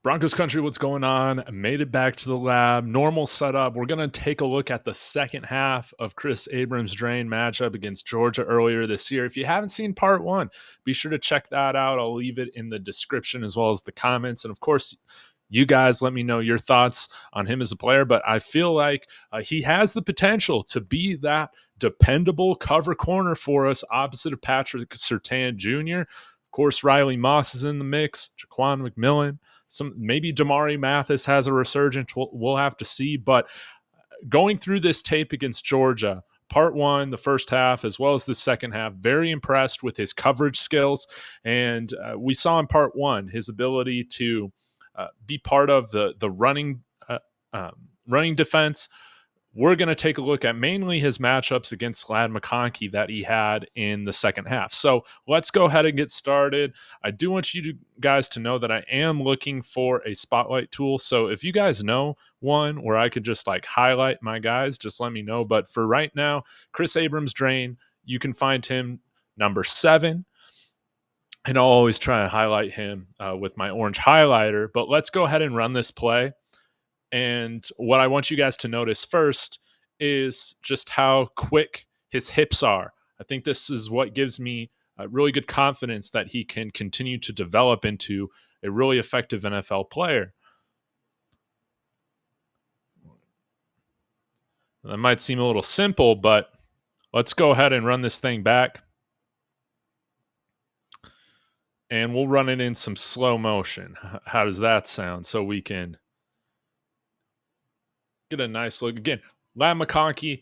Broncos country, what's going on? I made it back to the lab. Normal setup. We're going to take a look at the second half of Kris Abrams-Draine matchup against Georgia earlier this year. If you haven't seen part one, be sure to check that out. I'll leave it in the description as well as the comments. And of course, you guys let me know your thoughts on him as a player. But I feel like he has the potential to be that dependable cover corner for us opposite of Pat Surtain II. Of course, Riley Moss is in the mix, Jaquan McMillian. Maybe Damari Mathis has a resurgence. We'll have to see. But going through this tape against Georgia, part one, the first half, as well as the second half, very impressed with his coverage skills. And we saw in part one his ability to be part of the running defense. We're going to take a look at mainly his matchups against Ladd McConkey that he had in the second half. So let's go ahead and get started. I do want you guys to know that I am looking for a spotlight tool. So if you guys know one where I could just like highlight my guys, just let me know. But for right now, Kris Abrams-Draine, you can find him number 7. And I'll always try and highlight him with my orange highlighter. But let's go ahead and run this play. And what I want you guys to notice first is just how quick his hips are. I think this is what gives me really good confidence that he can continue to develop into a really effective NFL player. That might seem a little simple, but let's go ahead and run this thing back. And we'll run it in some slow motion. How does that sound? So we can get a nice look. Again, Ladd McConkey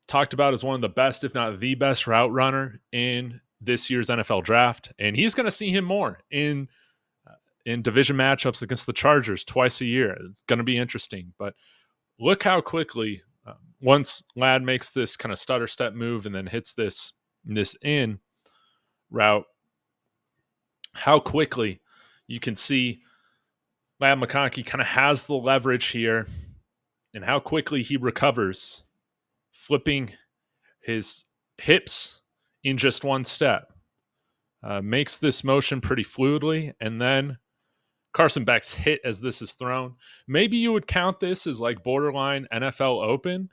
talked about as one of the best, if not the best, route runner in this year's NFL draft. And he's going to see him more in division matchups against the Chargers twice a year. It's going to be interesting. But look how quickly, once Ladd makes this kind of stutter step move and then hits this in route, how quickly you can see Ladd McConkey kind of has the leverage here and how quickly he recovers, flipping his hips in just one step. Makes this motion pretty fluidly, and then Carson Beck's hit as this is thrown. Maybe you would count this as like borderline NFL open.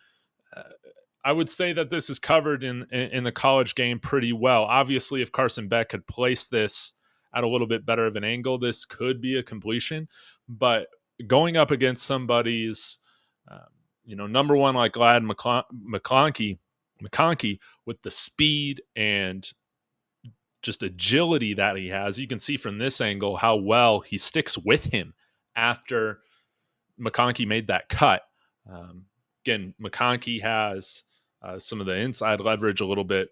I would say that this is covered in the college game pretty well. Obviously, if Carson Beck could place this at a little bit better of an angle, this could be a completion. But going up against somebody's, number one like Ladd McConkey with the speed and just agility that he has, you can see from this angle how well he sticks with him after McConkey made that cut. Again, McConkey has some of the inside leverage a little bit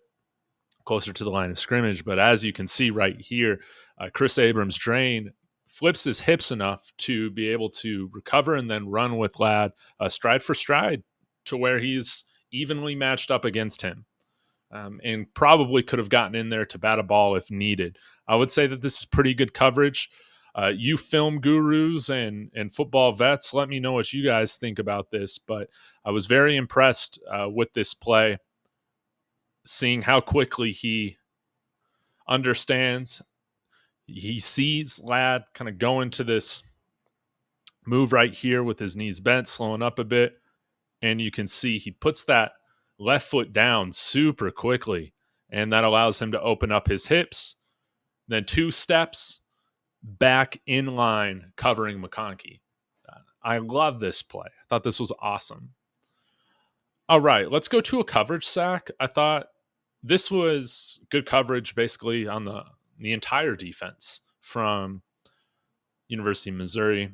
closer to the line of scrimmage, but as you can see right here, Kris Abrams-Draine flips his hips enough to be able to recover and then run with Ladd stride for stride to where he's evenly matched up against him. And probably could have gotten in there to bat a ball if needed. I would say that this is pretty good coverage. You film gurus and football vets, let me know what you guys think about this. But I was very impressed with this play, seeing how quickly he understands. He sees Ladd kind of go into this move right here with his knees bent, slowing up a bit. And you can see he puts that left foot down super quickly, and that allows him to open up his hips. Then 2 steps back in line, covering McConkey. I love this play. I thought this was awesome. All right, let's go to a coverage sack. I thought this was good coverage basically on the entire defense from University of Missouri.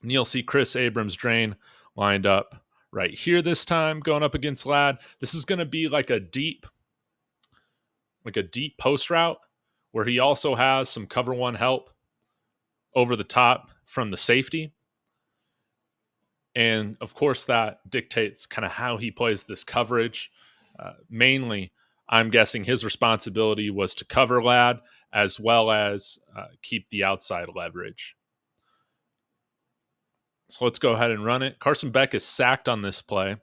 And you'll see Kris Abrams-Draine lined up right here this time, going up against Ladd. This is going to be like a deep post route where he also has some cover one help over the top from the safety. And of course, that dictates kind of how he plays this coverage. Mainly, I'm guessing his responsibility was to cover Ladd as well as keep the outside leverage. So let's go ahead and run it. Carson Beck is sacked on this play.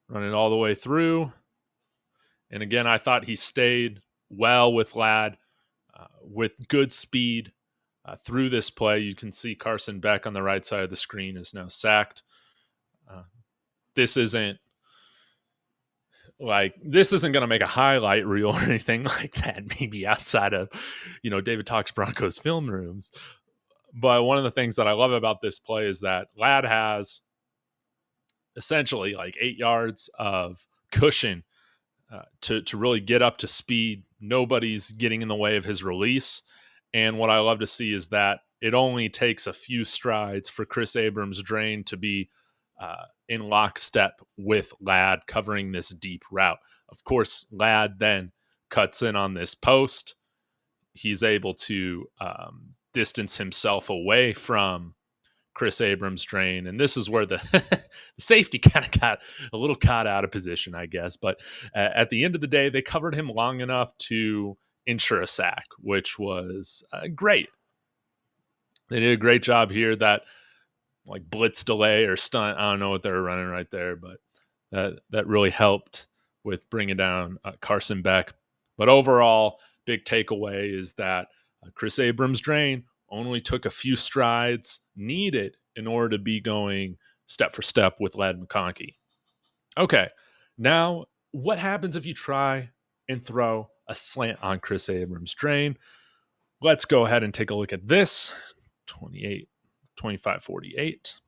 Run it all the way through. And again, I thought he stayed well with Ladd. with good speed through this play. You can see Carson Beck on the right side of the screen is now sacked. This isn't going to make a highlight reel or anything like that, maybe outside of, David Talks Broncos film rooms. But one of the things that I love about this play is that Ladd has essentially like 8 yards of cushion to really get up to speed. Nobody's getting in the way of his release. And what I love to see is that it only takes a few strides for Kris Abrams-Draine to be in lockstep with Ladd covering this deep route. Of course, Ladd then cuts in on this post. He's able to distance himself away from Kris Abrams-Draine, and this is where the safety kind of got a little caught out of position, I guess. But at the end of the day, they covered him long enough to ensure a sack, which was great. They did a great job here. That like blitz delay or stunt, I don't know what they were running right there, but that really helped with bringing down Carson Beck. But overall, big takeaway is that Kris Abrams-Draine only took a few strides needed in order to be going step for step with Ladd McConkey. Okay, now what happens if you try and throw a slant on Kris Abrams-Draine? Let's go ahead and take a look at this. 25-48.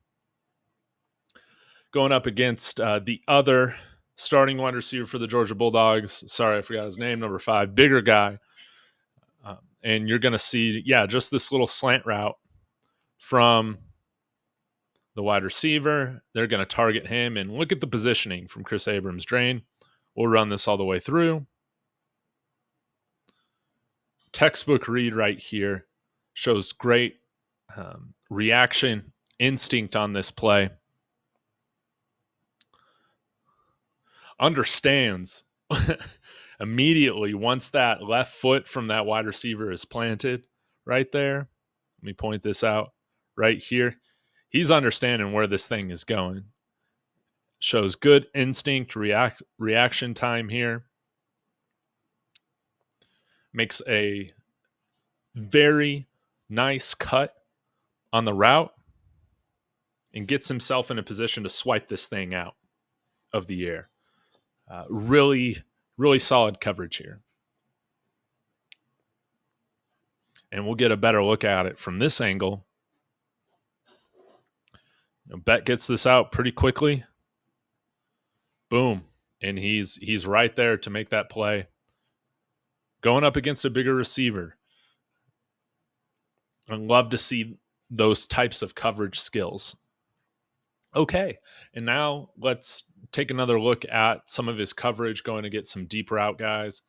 Going up against the other starting wide receiver for the Georgia Bulldogs. Sorry, I forgot his name, number 5, bigger guy. And you're going to see, just this little slant route from the wide receiver. They're going to target him, and look at the positioning from Kris Abrams-Draine. We'll run this all the way through. Textbook read right here. Shows great reaction instinct on this play. Understands immediately once that left foot from that wide receiver is planted right there. Let me point this out right here. He's understanding where this thing is going. Shows good instinct reaction time here. Makes a very nice cut on the route and gets himself in a position to swipe this thing out of the air. Really, really solid coverage here. And we'll get a better look at it from this angle. Beck gets this out pretty quickly. Boom. And he's right there to make that play. Going up against a bigger receiver. I love to see those types of coverage skills. Okay, and now let's take another look at some of his coverage, going to get some deeper out guys.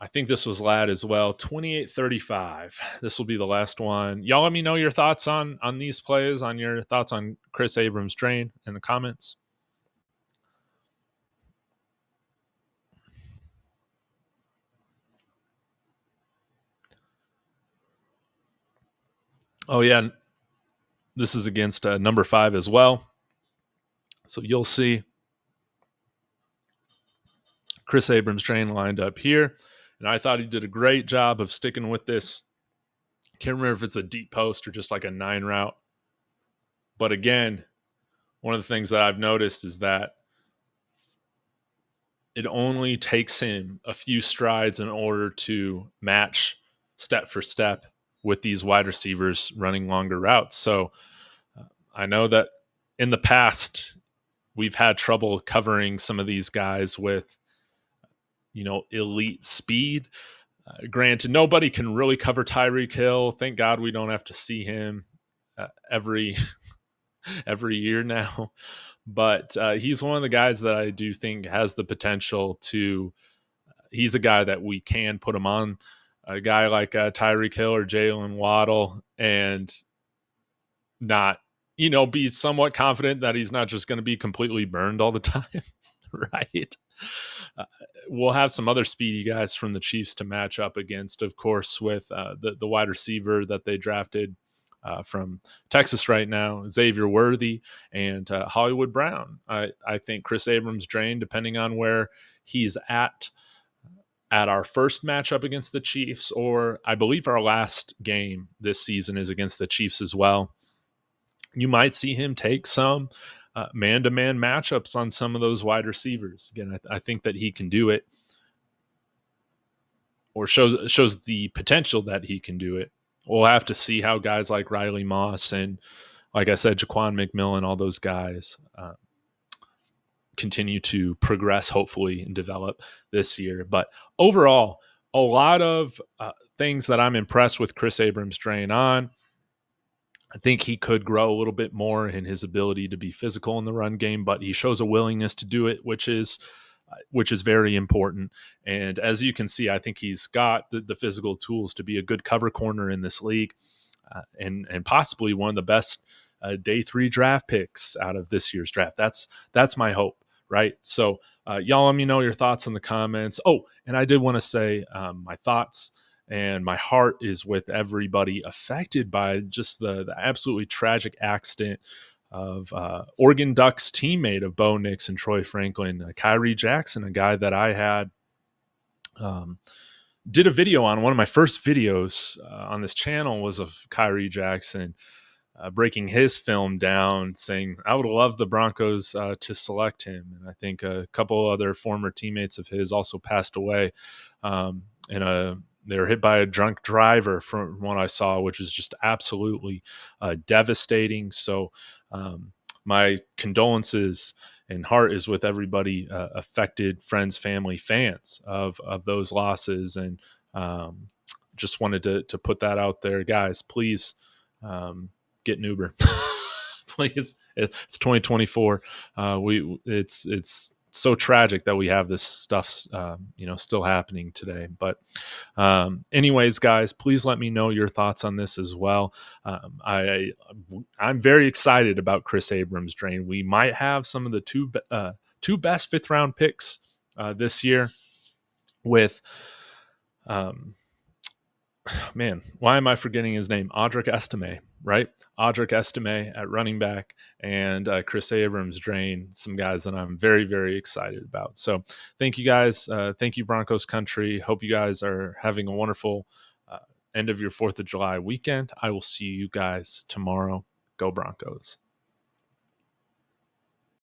I think this was Ladd as well. 28-35. This will be the last one. Y'all let me know your thoughts on these plays, on your thoughts on Kris Abrams-Draine in the comments. Oh, yeah. This is against number 5 as well. So you'll see Kris Abrams-Draine lined up here. And I thought he did a great job of sticking with this. Can't remember if it's a deep post or just like a 9 route. But again, one of the things that I've noticed is that it only takes him a few strides in order to match step for step with these wide receivers running longer routes. So I know that in the past, we've had trouble covering some of these guys with, elite speed. Granted, nobody can really cover Tyreek Hill. Thank God we don't have to see him every year now. But he's one of the guys that I do think has the potential to – he's a guy that we can put him on a guy like Tyreek Hill or Jalen Waddle and not, be somewhat confident that he's not just going to be completely burned all the time, right? We'll have some other speedy guys from the Chiefs to match up against, of course, with the wide receiver that they drafted from Texas right now, Xavier Worthy and Hollywood Brown. I think Kris Abrams-Draine, depending on where he's at at our first matchup against the Chiefs, or I believe our last game this season is against the Chiefs as well. You might see him take some man-to-man matchups on some of those wide receivers. Again, I think that he can do it, or shows the potential that he can do it. We'll have to see how guys like Riley Moss and, like I said, Jaquan, McMillian, all those guys continue to progress, hopefully, and develop this year. But overall, a lot of things that I'm impressed with Kris Abrams-Draine on. I think he could grow a little bit more in his ability to be physical in the run game, but he shows a willingness to do it, which is very important. And as you can see, I think he's got the physical tools to be a good cover corner in this league, and possibly one of the best day 3 draft picks out of this year's draft. That's my hope, right? So y'all let me know your thoughts in the comments. Oh, and I did want to say my thoughts and my heart is with everybody affected by just the absolutely tragic accident of Oregon Ducks teammate of Bo Nix and Troy Franklin, Kyrie Jackson, a guy that I had did a video on. One of my first videos on this channel was of Kyrie Jackson breaking his film down, saying, I would love the Broncos to select him. And I think a couple other former teammates of his also passed away they were hit by a drunk driver from what I saw, which is just absolutely devastating. So my condolences and heart is with everybody affected, friends, family, fans of those losses. And just wanted to put that out there. Guys, please get an Uber. Please. It's 2024. It's so tragic that we have this stuff, still happening today. But anyways, guys, please let me know your thoughts on this as well. I'm very excited about Kris Abrams-Draine. We might have some of the two best 5th round picks this year with, man, why am I forgetting his name? Audric Estime, right? Audric Estime at running back, and Kris Abrams-Draine, some guys that I'm very, very excited about. So thank you guys. Thank you, Broncos country. Hope you guys are having a wonderful end of your 4th of July weekend. I will see you guys tomorrow. Go Broncos.